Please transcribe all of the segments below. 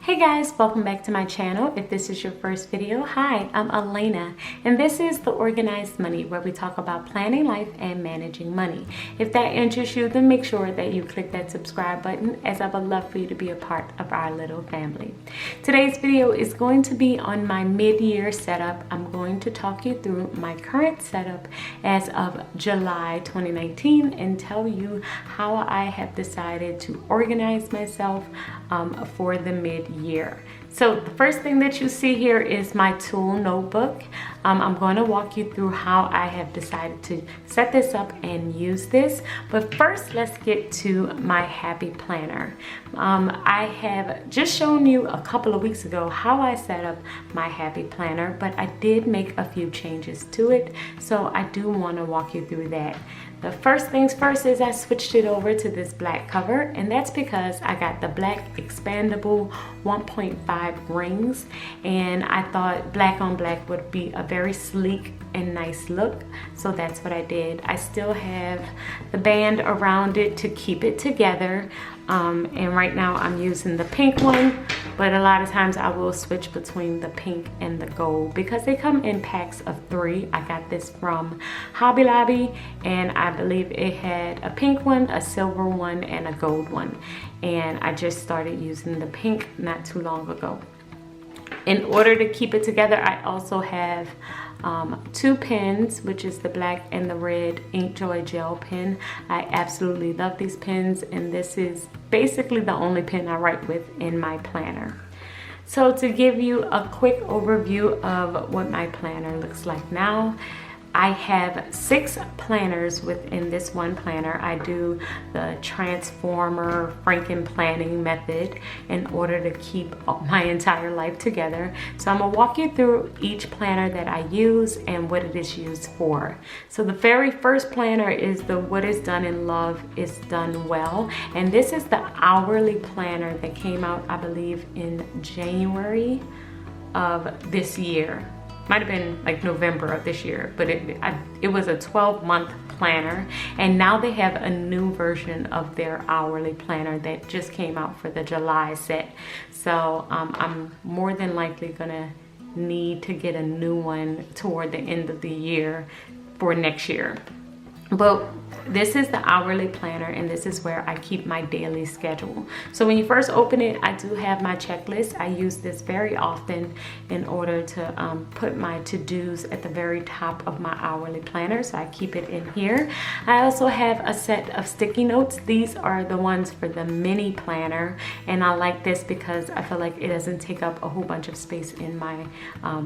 Hey guys, welcome back to my channel. If this is your first video, hi, I'm Alaina, and this is The Organized Money, where we talk about planning life and managing money. If that interests you, then make sure that you click that subscribe button, as I would love for you to be a part of our little family. Today's video is going to be on my mid-year setup. I'm going to talk you through my current setup as of July 2019 and tell you how I have decided to organize myself for the mid-year. So the first thing that you see here is my TUL Notebook. I'm going to walk you through how I have decided to set this up and use this. But first, let's get to my Happy Planner. I have just shown you a couple of weeks ago how I set up my Happy Planner, but I did make a few changes to it. So I do want to walk you through that. The first things first is I switched it over to this black cover, and that's because I got the black expandable 1.5 rings, and I thought black on black would be a very sleek and nice look, so that's what I did. I still have the band around it to keep it together, and right now I'm using the pink one, but a lot of times I will switch between the pink and the gold because they come in packs of 3. I got this from Hobby Lobby, and I believe it had a pink one, a silver one, and a gold one, and I just started using the pink not too long ago. In order to keep it together, I also have 2 pens, which is the black and the red Inkjoy gel pen. I absolutely love these pens, and this is basically the only pen I write with in my planner. So to give you a quick overview of what my planner looks like now, I have 6 planners within this one planner. I do the Transformer Franken planning method in order to keep my entire life together. So I'm gonna walk you through each planner that I use and what it is used for. So the very first planner is the What is Done in Love is Done Well. And this is the hourly planner that came out, I believe, in January of this year. Might have been like November of this year, but it was a 12-month planner, and now they have a new version of their hourly planner that just came out for the July set. So I'm more than likely gonna need to get a new one toward the end of the year for next year. But this is the hourly planner, and this is where I keep my daily schedule. So when you first open it, I do have my checklist. I use this very often in order to put my to-dos at the very top of my hourly planner, so I keep it in here. I also have a set of sticky notes. These are the ones for the mini planner, and I like this because I feel like it doesn't take up a whole bunch of space in my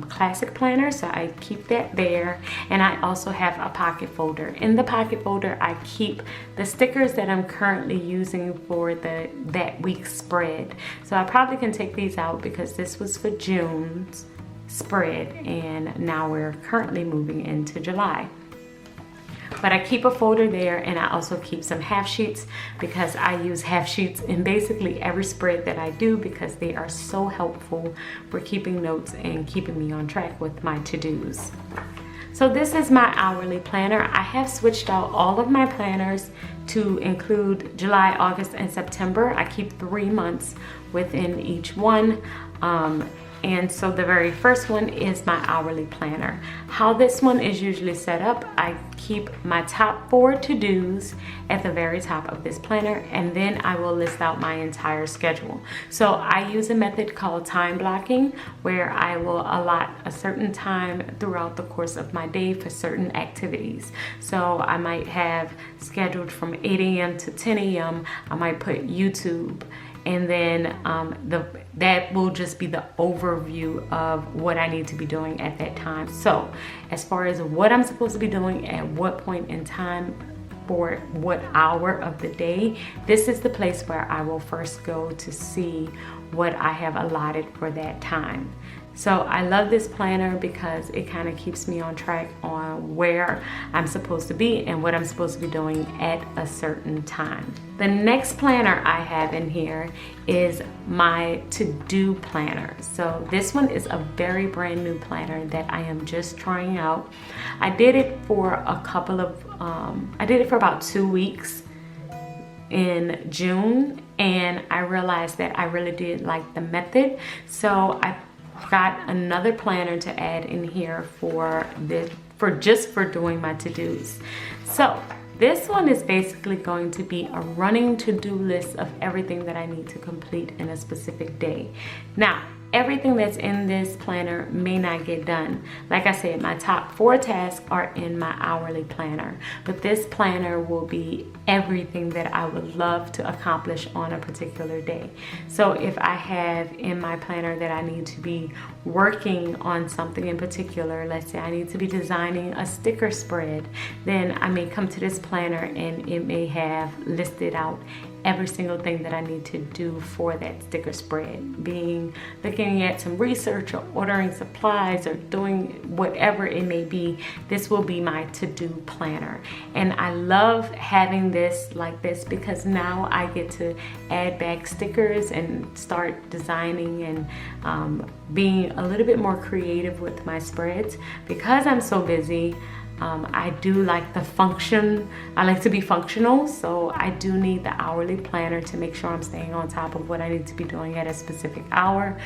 classic planner, so I keep that there. And I also have a pocket folder. In the pocket folder, I keep the stickers that I'm currently using for that week's spread. So I probably can take these out because this was for June's spread, and now we're currently moving into July. But I keep a folder there, and I also keep some half sheets because I use half sheets in basically every spread that I do because they are so helpful for keeping notes and keeping me on track with my to-dos. So this is my hourly planner. I have switched out all of my planners to include July, August, and September. I keep 3 months within each one. And so the very first one is my hourly planner. How this one is usually set up, I keep my top 4 to-dos at the very top of this planner, and then I will list out my entire schedule. So I use a method called time blocking, where I will allot a certain time throughout the course of my day for certain activities. So I might have scheduled from 8 a.m. to 10 a.m. I might put YouTube, and then that will just be the overview of what I need to be doing at that time. So as far as what I'm supposed to be doing at what point in time for what hour of the day, this is the place where I will first go to see what I have allotted for that time. So I love this planner because it kind of keeps me on track on where I'm supposed to be and what I'm supposed to be doing at a certain time. The next planner I have in here is my to-do planner. So this one is a very brand new planner that I am just trying out. I did it for about 2 weeks in June, and I realized that I really did like the method. So I got another planner to add in here for doing my to-dos. So this one is basically going to be a running to-do list of everything that I need to complete in a specific day. Now, everything that's in this planner may not get done. Like I said, my top 4 tasks are in my hourly planner, but this planner will be everything that I would love to accomplish on a particular day. So if I have in my planner that I need to be working on something in particular, let's say I need to be designing a sticker spread, then I may come to this planner and it may have listed out every single thing that I need to do for that sticker spread, looking at some research or ordering supplies or doing whatever it may be. This will be my to-do planner. And I love having this like this because now I get to add back stickers and start designing and being a little bit more creative with my spreads. Because I'm so busy, I do like the function. I like to be functional, so I do need the hourly planner to make sure I'm staying on top of what I need to be doing at a specific hour.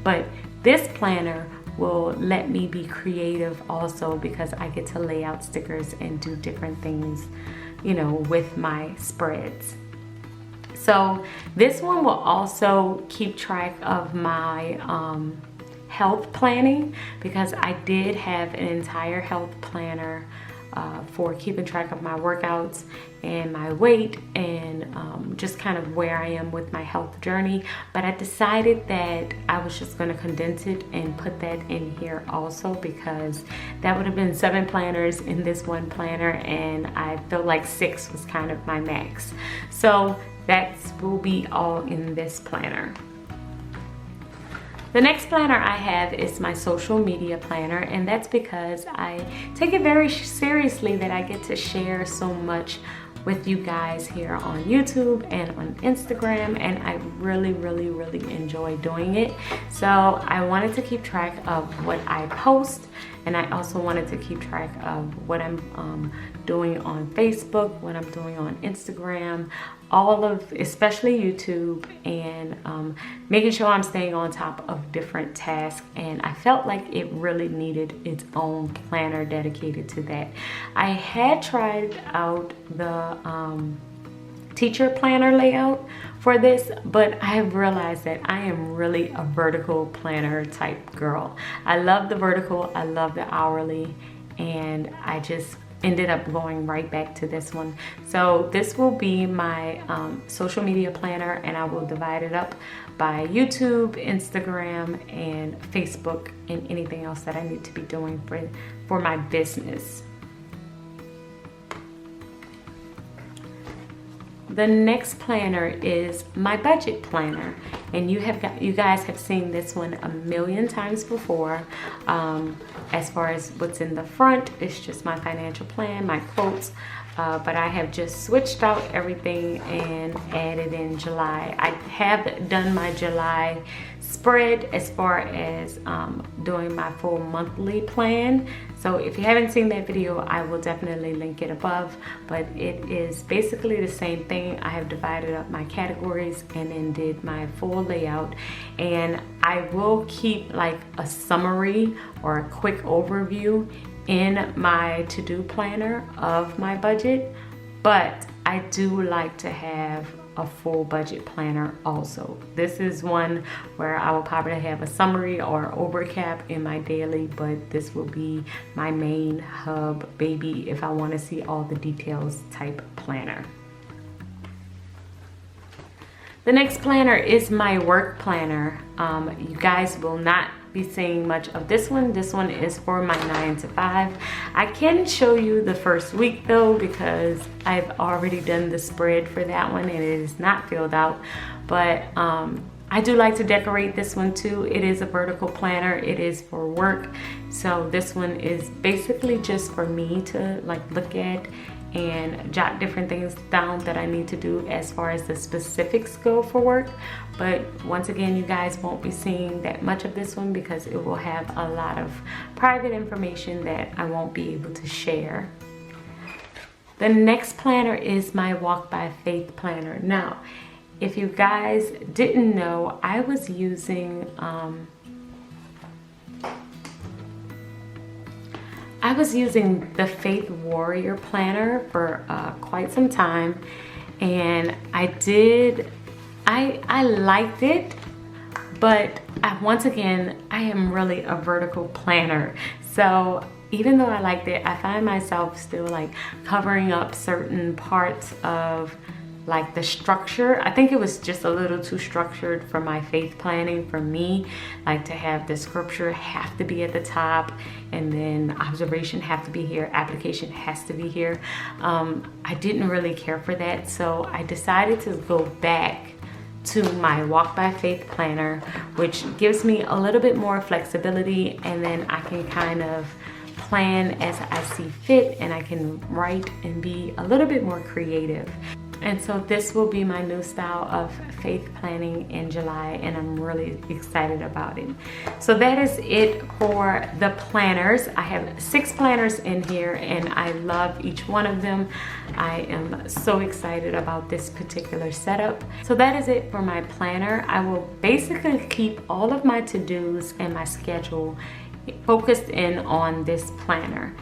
But this planner will let me be creative also because I get to lay out stickers and do different things, you know, with my spreads. So this one will also keep track of my health planning, because I did have an entire health planner for keeping track of my workouts and my weight and just kind of where I am with my health journey. But I decided that I was just going to condense it and put that in here also, because that would have been 7 planners in this one planner, and I felt like 6 was kind of my max. So that will be all in this planner. The next planner I have is my social media planner, and that's because I take it very seriously that I get to share so much with you guys here on YouTube and on Instagram, and I really enjoy doing it. So I wanted to keep track of what I post, and I also wanted to keep track of what I'm doing on Facebook, what I'm doing on Instagram, especially YouTube, and making sure I'm staying on top of different tasks. And I felt like it really needed its own planner dedicated to that. I had tried out the teacher planner layout for this, but I have realized that I am really a vertical planner type girl. I love the vertical, I love the hourly, and I just ended up going right back to this one. So this will be my social media planner, and I will divide it up by YouTube, Instagram, and Facebook, and anything else that I need to be doing for my business. The next planner is my budget planner, and you guys have seen this one a million times before. As far as what's in the front, it's just my financial plan, my quotes, but I have just switched out everything and added in July. I have done my July spread as far as doing my full monthly plan. So if you haven't seen that video, I will definitely link it above, but it is basically the same thing. I have divided up my categories and then did my full layout, and I will keep like a summary or a quick overview in my to-do planner of my budget, but I do like to have a full budget planner also. This is one where I will probably have a summary or overcap in my daily, but this will be my main hub baby if I want to see all the details type planner. The next planner is my work planner. You guys will not be seeing much of this one. This one is for my 9 to 5. I can show you the first week though, because I've already done the spread for that one and it is not filled out. But I do like to decorate this one too. It is a vertical planner. It is for work. So this one is basically just for me to like look at and jot different things down that I need to do as far as the specifics go for work. But once again, you guys won't be seeing that much of this one because it will have a lot of private information that I won't be able to share. The next planner is my Walk by Faith planner. Now, if you guys didn't know, I was using the Faith Warrior planner for quite some time, and I liked it, but once again, I am really a vertical planner. So even though I liked it, I find myself still like covering up certain parts of like the structure. I think it was just a little too structured for my faith planning for me, like to have the scripture have to be at the top, and then observation have to be here, application has to be here. I didn't really care for that, so I decided to go back to my Walk by Faith planner, which gives me a little bit more flexibility, and then I can kind of plan as I see fit, and I can write and be a little bit more creative. And so this will be my new style of faith planning in July, and I'm really excited about it. So that is it for the planners. I have 6 planners in here, and I love each one of them. I am so excited about this particular setup. So that is it for my planner. I will basically keep all of my to-dos and my schedule focused in on this planner.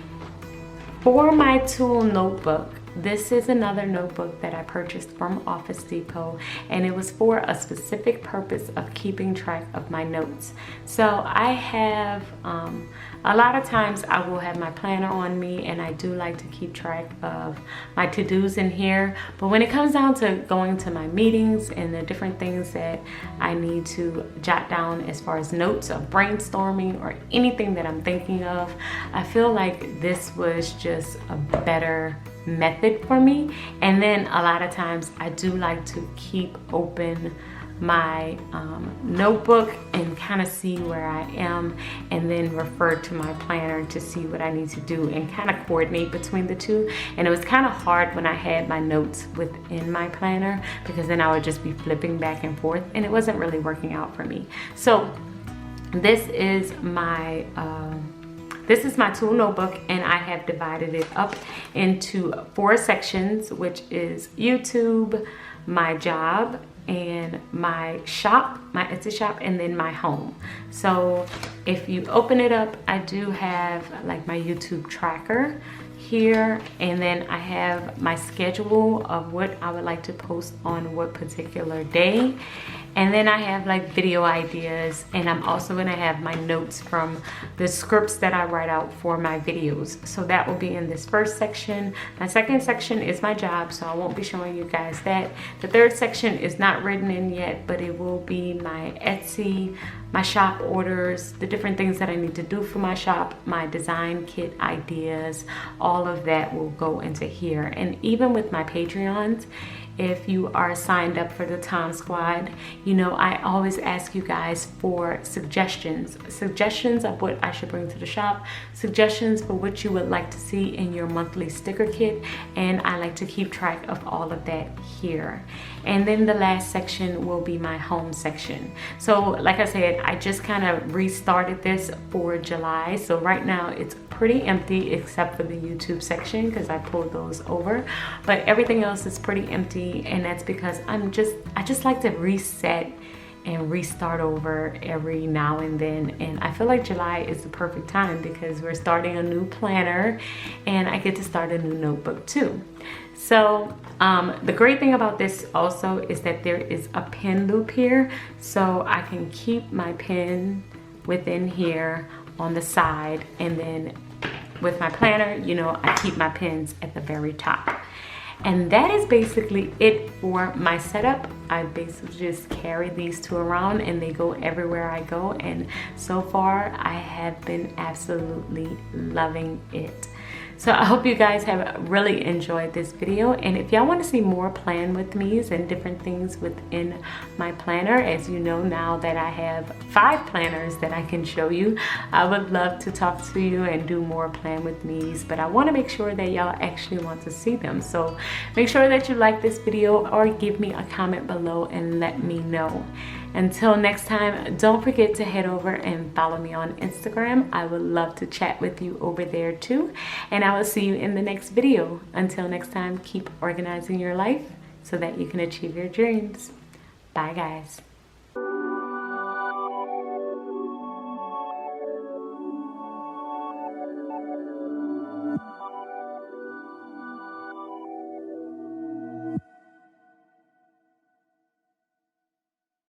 For my TUL Notebook, this is another notebook that I purchased from Office Depot, and it was for a specific purpose of keeping track of my notes. So I have, a lot of times I will have my planner on me, and I do like to keep track of my to-dos in here. But when it comes down to going to my meetings and the different things that I need to jot down as far as notes of brainstorming or anything that I'm thinking of, I feel like this was just a better method for me. And then a lot of times I do like to keep open my notebook and kind of see where I am, and then refer to my planner to see what I need to do and kind of coordinate between the two. And it was kind of hard when I had my notes within my planner, because then I would just be flipping back and forth, and it wasn't really working out for me. So this is my TUL Notebook, and I have divided it up into 4 sections, which is YouTube, my job, and my shop, my Etsy shop, and then my home. So if you open it up, I do have like my YouTube tracker here, and then I have my schedule of what I would like to post on what particular day. And then I have like video ideas, and I'm also gonna have my notes from the scripts that I write out for my videos. So that will be in this first section. My second section is my job, so I won't be showing you guys that. The third section is not written in yet, but it will be my Etsy, my shop orders, the different things that I need to do for my shop, my design kit ideas, all of that will go into here. And even with my Patreons, if you are signed up for the Tom Squad, you know I always ask you guys for suggestions of what I should bring to the shop, suggestions for what you would like to see in your monthly sticker kit, and I like to keep track of all of that here. And then the last section will be my home section. So like I said, I just kind of restarted this for July, so right now it's pretty empty except for the YouTube section because I pulled those over, but everything else is pretty empty, and that's because I just like to reset and restart over every now and then. And I feel like July is the perfect time because we're starting a new planner, and I get to start a new notebook too. So the great thing about this also is that there is a pen loop here, so I can keep my pen within here on the side, and then with my planner, you know, I keep my pens at the very top. And that is basically it for my setup. I basically just carry these 2 around, and they go everywhere I go, and so far I have been absolutely loving it. So I hope you guys have really enjoyed this video, and if y'all want to see more plan with me's and different things within my planner, as you know now that I have 5 planners that I can show you, I would love to talk to you and do more plan with me's, but I want to make sure that y'all actually want to see them. So make sure that you like this video or give me a comment below and let me know. Until next time, don't forget to head over and follow me on Instagram. I would love to chat with you over there too. And I will see you in the next video. Until next time, keep organizing your life so that you can achieve your dreams. Bye, guys.